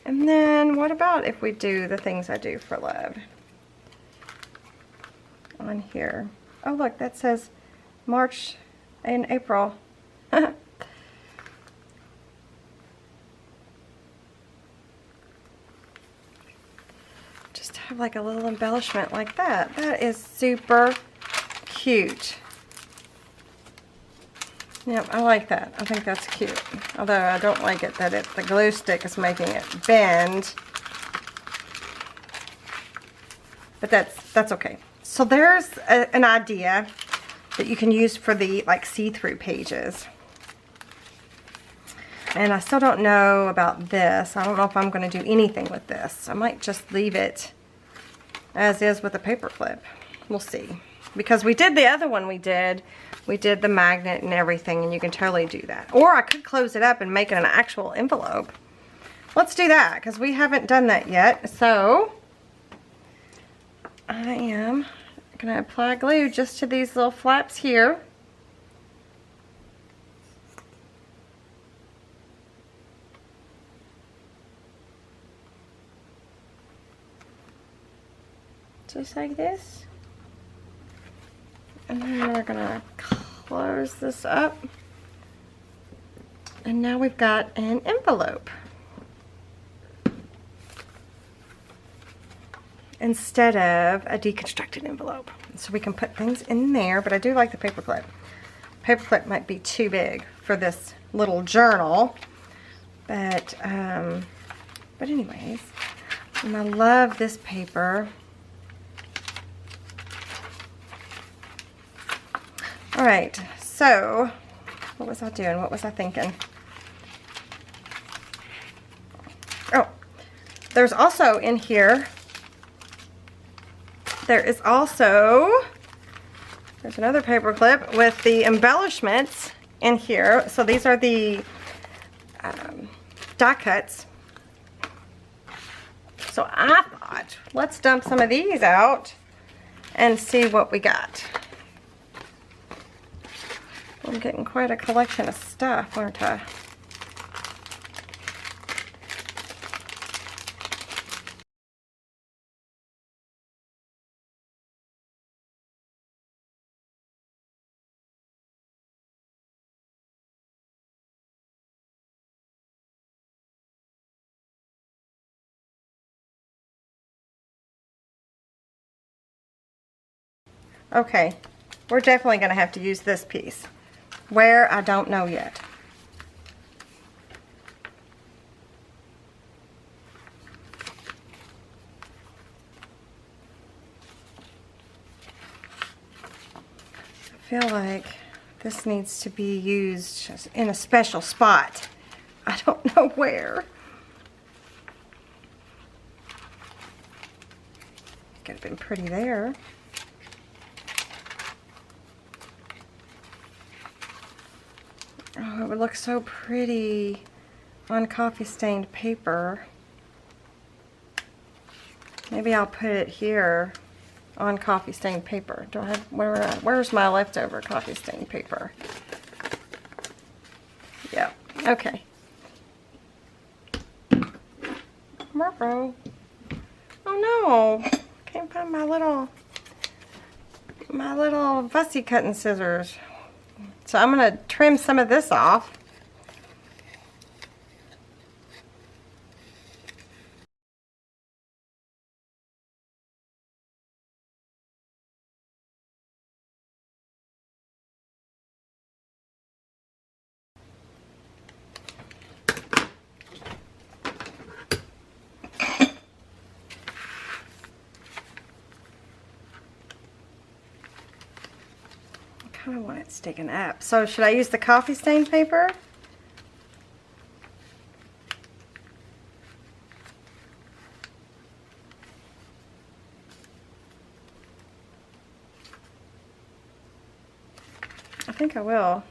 And then what about if we do the things I do for love on here? Oh look, that says March and April. Just have like a little embellishment like that. That is super cute. Yep, I like that. I think that's cute. Although I don't like it that the glue stick is making it bend. But that's okay. So there's an idea that you can use for the like see-through pages. And I still don't know about this. I don't know if I'm going to do anything with this. I might just leave it as is with a paper clip. We'll see. Because we did the other one we did the magnet and everything, and you can totally do that. Or I could close it up and make it an actual envelope. Let's do that, because we haven't done that yet. So I am going to apply glue just to these little flaps here. Just like this. And then we're going to close this up. And now we've got an envelope. Instead of a deconstructed envelope. So we can put things in there, but I do like the paper clip. Paper clip might be too big for this little journal. But anyways, and I love this paper. Alright, so what was I doing? What was I thinking? Oh, there's also in here, there's another paper clip with the embellishments in here. So these are the die cuts. So I thought, let's dump some of these out and see what we got. I'm getting quite a collection of stuff, aren't I? Okay, we're definitely going to have to use this piece. Where, I don't know yet. I feel like this needs to be used in a special spot. I don't know where. Could have been pretty there. Oh, it would look so pretty on coffee stained paper. Maybe I'll put it here on coffee stained paper. Do I have, where's my leftover coffee stained paper? Yeah, okay. Ruh-roh. Oh no, can't find my little fussy cutting scissors. So I'm gonna trim some of this off. I kind of want it sticking up. So should I use the coffee stained paper? I think I will.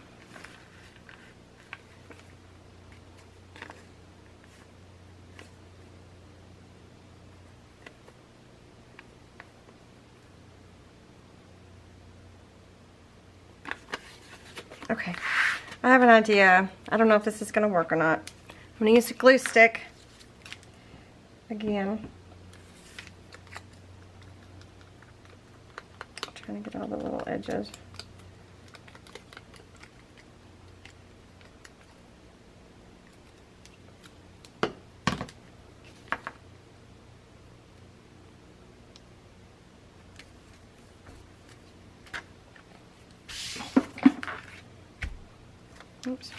Okay, I have an idea. I don't know if this is going to work or not. I'm going to use a glue stick again. I'm trying to get all the little edges. Oops.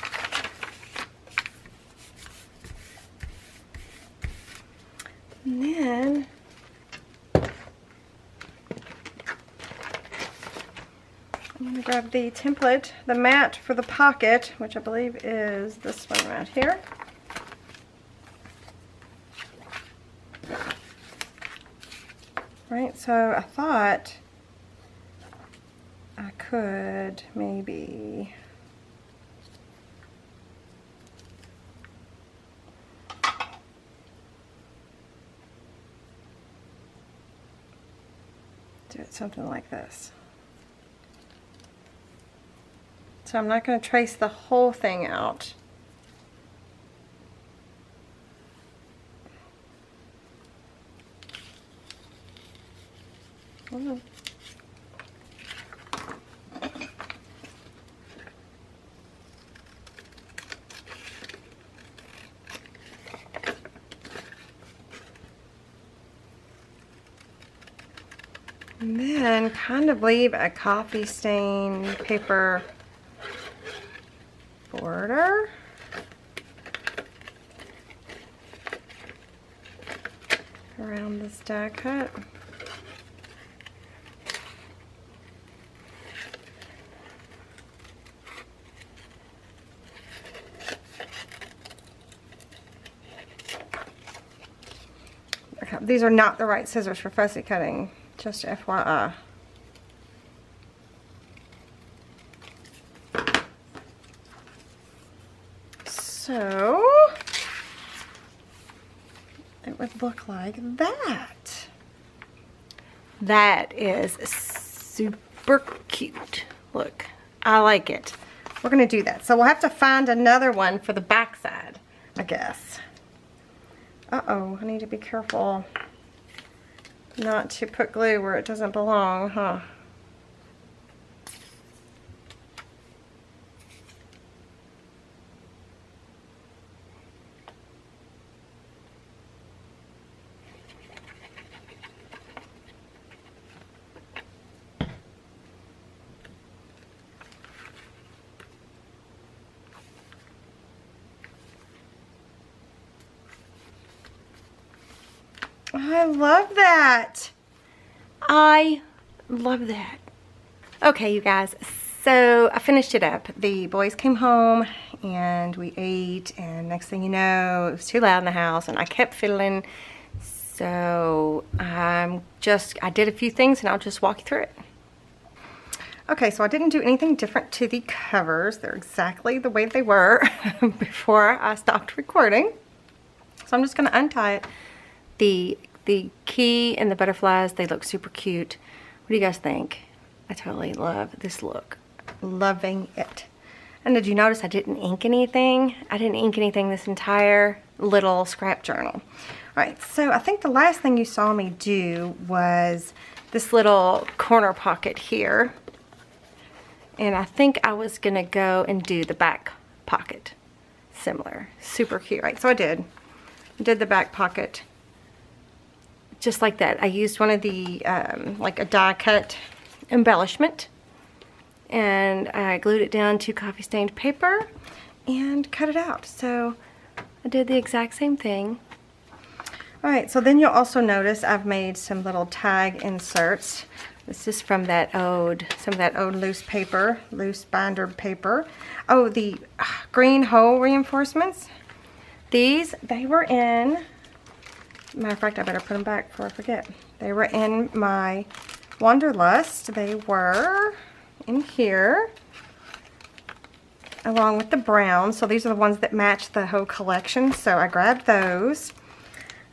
And then I'm going to grab the template, the mat for the pocket, which I believe is this one right here. Right, so I thought I could maybe do it something like this. So I'm not going to trace the whole thing out. Oh. And then kind of leave a coffee stain paper border. Around this die cut. Okay, these are not the right scissors for fussy cutting. Just FYI. So it would look like that. That is super cute. Look, I like it. We're gonna do that. So we'll have to find another one for the back side, I guess. Uh-oh, I need to be careful not to put glue where it doesn't belong, huh? I love that. I love that. Okay, you guys, so I finished it up. The boys came home and we ate, and next thing you know, it was too loud in the house and I kept feeling So I did a few things and I'll just walk you through it. Okay, so I didn't do anything different to the covers. They're exactly the way they were before I stopped recording. So I'm just going to untie it. The key and the butterflies, they look super cute. What do you guys think? I totally love this look. Loving it. And did you notice I didn't ink anything? I didn't ink anything this entire little scrap journal. Alright, so I think the last thing you saw me do was this little corner pocket here. And I think I was going to go and do the back pocket. Similar. Super cute, right? So I did the back pocket. Just like that. I used one of the, like a die cut embellishment. And I glued it down to coffee stained paper and cut it out. So I did the exact same thing. Alright, so then you'll also notice I've made some little tag inserts. This is from some of that old loose paper, loose binder paper. Oh, the green hole reinforcements. They were in, matter of fact, I better put them back before I forget. They were in my Wanderlust. They were in here, along with the brown. So these are the ones that match the whole collection. So I grabbed those.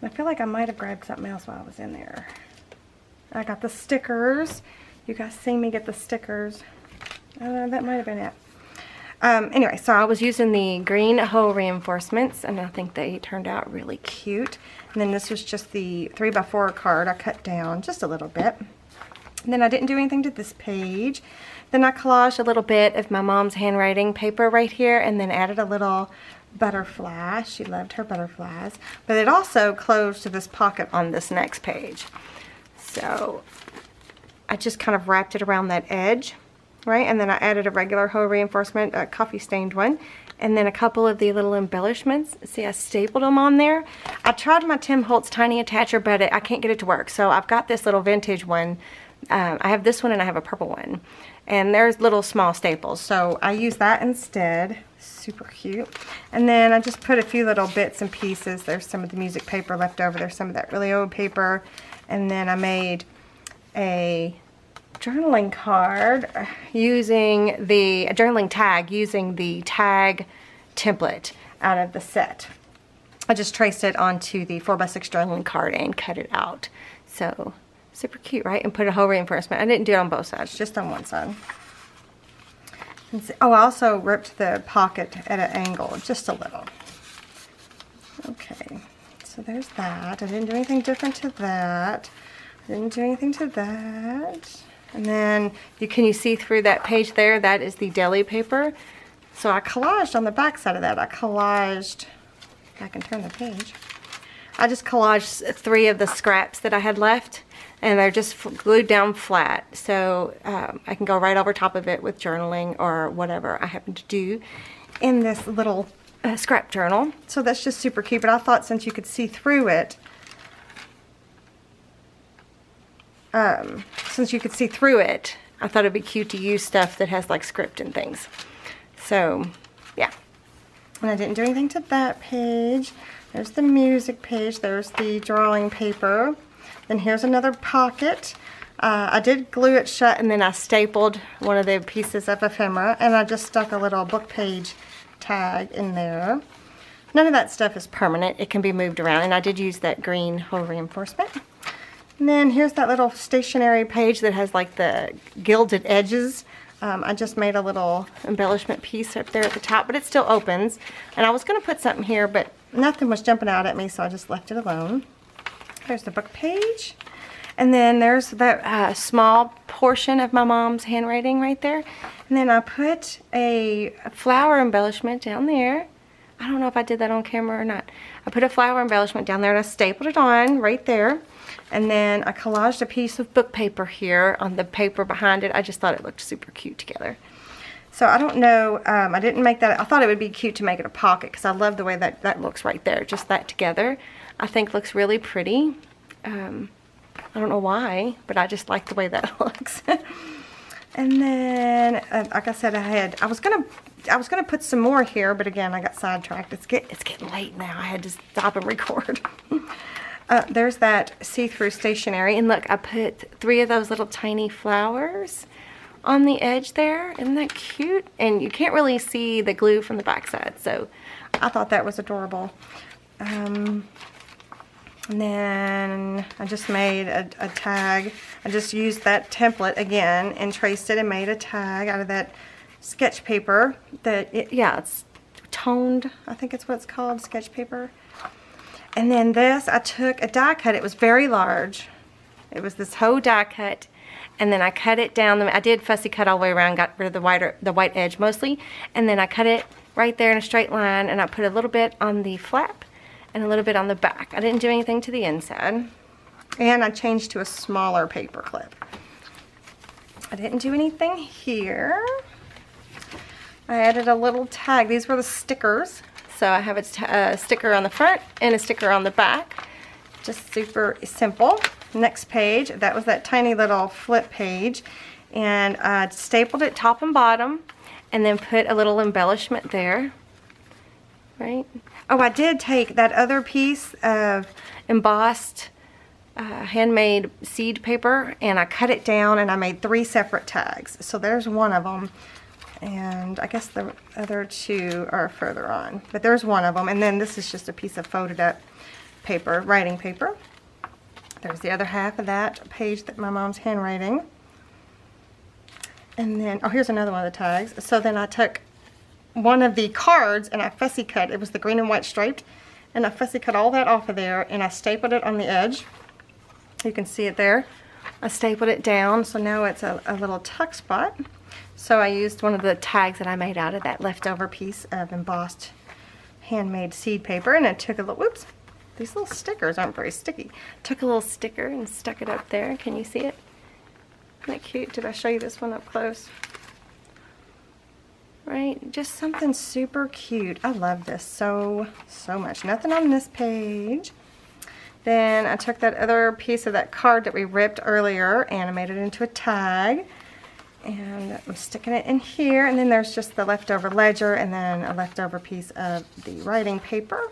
And I feel like I might have grabbed something else while I was in there. I got the stickers. You guys see me get the stickers. That might have been it. Anyway, so I was using the green hole reinforcements, and I think they turned out really cute. And then this was just the 3x4 card I cut down just a little bit. And then I didn't do anything to this page. Then I collaged a little bit of my mom's handwriting paper right here, and then added a little butterfly. She loved her butterflies. But it also closed to this pocket on this next page. So I just kind of wrapped it around that edge, right? And then I added a regular hole reinforcement, a coffee stained one, and then a couple of the little embellishments. See, I stapled them on there. I tried my Tim Holtz tiny attacher, but I can't get it to work. So I've got this little vintage one. I have this one and I have a purple one. And there's little small staples. So I use that instead. Super cute. And then I just put a few little bits and pieces. There's some of the music paper left over. There's some of that really old paper. And then I made a journaling card using the journaling tag using the tag template out of the set. I just traced it onto the 4x6 journaling card and cut it out. So super cute, right? And put a hole reinforcement. I didn't do it on both sides, just on one side. Oh, I also ripped the pocket at an angle, just a little. Okay. So there's that. I didn't do anything different to that. I didn't do anything to that. And then can you see through that page there? That is the Deli Paper. So I collaged on the back side of that. I collaged, I can turn the page. I just collaged 3 of the scraps that I had left, and they're just glued down flat. So I can go right over top of it with journaling or whatever I happen to do in this little scrap journal. So that's just super cute, but I thought since you could see through it, I thought it'd be cute to use stuff that has like script and things. So yeah, and I didn't do anything to that page. There's the music page, there's the drawing paper. Then here's another pocket. I did glue it shut, and then I stapled one of the pieces of ephemera, and I just stuck a little book page tag in there. None of that stuff is permanent. It can be moved around, and I did use that green hole reinforcement. And then here's that little stationery page that has like the gilded edges. I just made a little embellishment piece up there at the top, but it still opens. And I was going to put something here, but nothing was jumping out at me, so I just left it alone. There's the book page. And then there's that small portion of my mom's handwriting right there. And then I put a flower embellishment down there. I don't know if I did that on camera or not. I put a flower embellishment down there and I stapled it on right there. And then I collaged a piece of book paper here on the paper behind it. I just thought it looked super cute together. So I don't know, I didn't make that. I thought it would be cute to make it a pocket because I love the way that looks right there. Just that together I think looks really pretty. I don't know why, but I just like the way that looks. And then, like I said, I was gonna put some more here, but again, I got sidetracked. It's getting late now. I had to stop and record. There's that see-through stationery. And look, I put 3 of those little tiny flowers on the edge there. Isn't that cute? And you can't really see the glue from the backside, so I thought that was adorable. And then I just made a tag. I just used that template again and traced it and made a tag out of that sketch paper. It's toned, I think it's what it's called, sketch paper. And then this, I took a die cut. It was very large. It was this whole die cut. And then I cut it down. I did fussy cut all the way around, got rid of the white edge mostly. And then I cut it right there in a straight line, and I put a little bit on the flap and a little bit on the back. I didn't do anything to the inside. And I changed to a smaller paper clip. I didn't do anything here. I added a little tag. These were the stickers. So I have a sticker on the front and a sticker on the back. Just super simple. Next page, that was that tiny little flip page. And I stapled it top and bottom and then put a little embellishment there. Right? Oh, I did take that other piece of embossed handmade seed paper and I cut it down and I made 3 separate tags. So there's one of them. And I guess the other 2 are further on. But there's one of them. And then this is just a piece of folded up paper, writing paper. There's the other half of that page that my mom's handwriting. And then, oh, here's another one of the tags. So then I took one of the cards and I fussy cut. It was the green and white striped. And I fussy cut all that off of there and I stapled it on the edge. You can see it there. I stapled it down, so now it's a little tuck spot. So I used one of the tags that I made out of that leftover piece of embossed handmade seed paper, and I took a little, whoops, these little stickers aren't very sticky. Took a little sticker and stuck it up there. Can you see it? Isn't that cute? Did I show you this one up close? Right, just something super cute. I love this so much. Nothing on this page. Then I took that other piece of that card that we ripped earlier and I made it into a tag. And I'm sticking it in here, and then there's just the leftover ledger and then a leftover piece of the writing paper.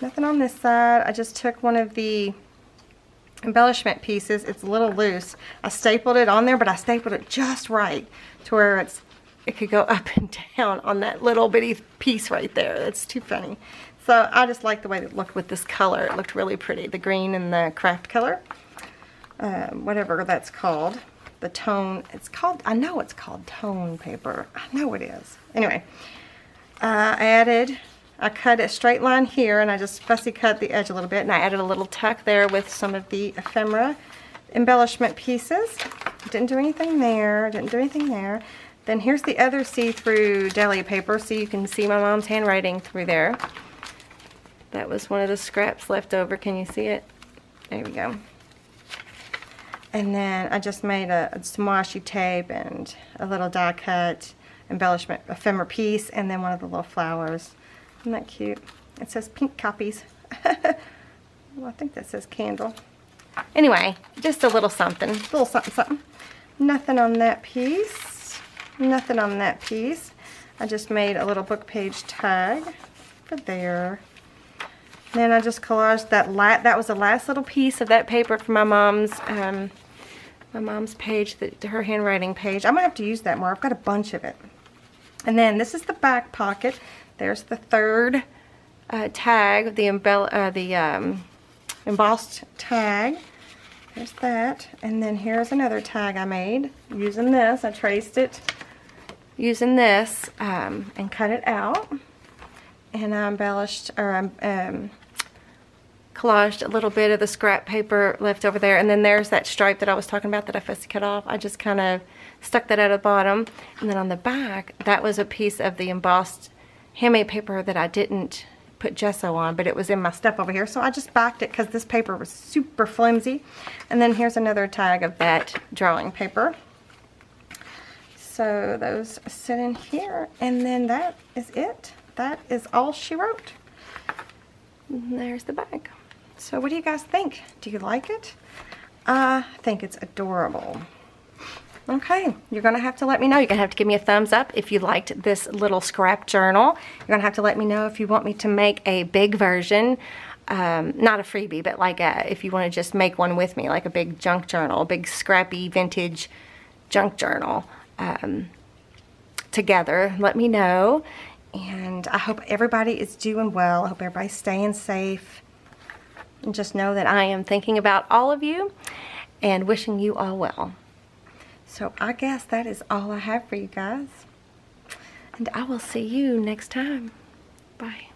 Nothing on this side. I just took one of the embellishment pieces. It's a little loose. I stapled it on there, but I stapled it just right to where it could go up and down on that little bitty piece right there. That's too funny. So I just like the way it looked with this color. It looked really pretty. The green and the craft color. Whatever that's called. The tone, I know it's called tone paper. I know it is. Anyway, I cut a straight line here and I just fussy cut the edge a little bit and I added a little tuck there with some of the ephemera embellishment pieces. Didn't do anything there, Then here's the other see-through deli paper so you can see my mom's handwriting through there. That was one of the scraps left over. Can you see it? There we go. And then I just made some washi tape and a little die cut embellishment ephemera piece and then one of the little flowers. Isn't that cute? It says pink copies. Well, I think that says candle. Anyway, just a little something. Something. Nothing on that piece. Nothing on that piece. I just made a little book page tag for there. Then I just collaged that was the last little piece of that paper for my mom's page, her handwriting page. I'm gonna have to use that more. I've got a bunch of it. And then this is the back pocket. There's the third tag, the embossed tag. There's that. And then here's another tag I made using this. I traced it using this and cut it out. And I embellished, or collaged a little bit of the scrap paper left over there. And then there's that stripe that I was talking about that I fussy cut off. I just kind of stuck that at the bottom. And then on the back, that was a piece of the embossed handmade paper that I didn't put gesso on, but it was in my stuff over here. So I just backed it because this paper was super flimsy. And then here's another tag of that drawing paper. So those sit in here. And then that is it. That is all she wrote. And there's the bag. So what do you guys think? Do you like it? I think it's adorable. Okay, you're going to have to let me know. You're going to have to give me a thumbs up if you liked this little scrap journal. You're going to have to let me know if you want me to make a big version not a freebie, but like if you want to just make one with me, like a big junk journal, a big scrappy vintage junk journal together, let me know. And I hope everybody is doing well. I hope everybody's staying safe. And just know that I am thinking about all of you and wishing you all well. So I guess that is all I have for you guys. And I will see you next time. Bye.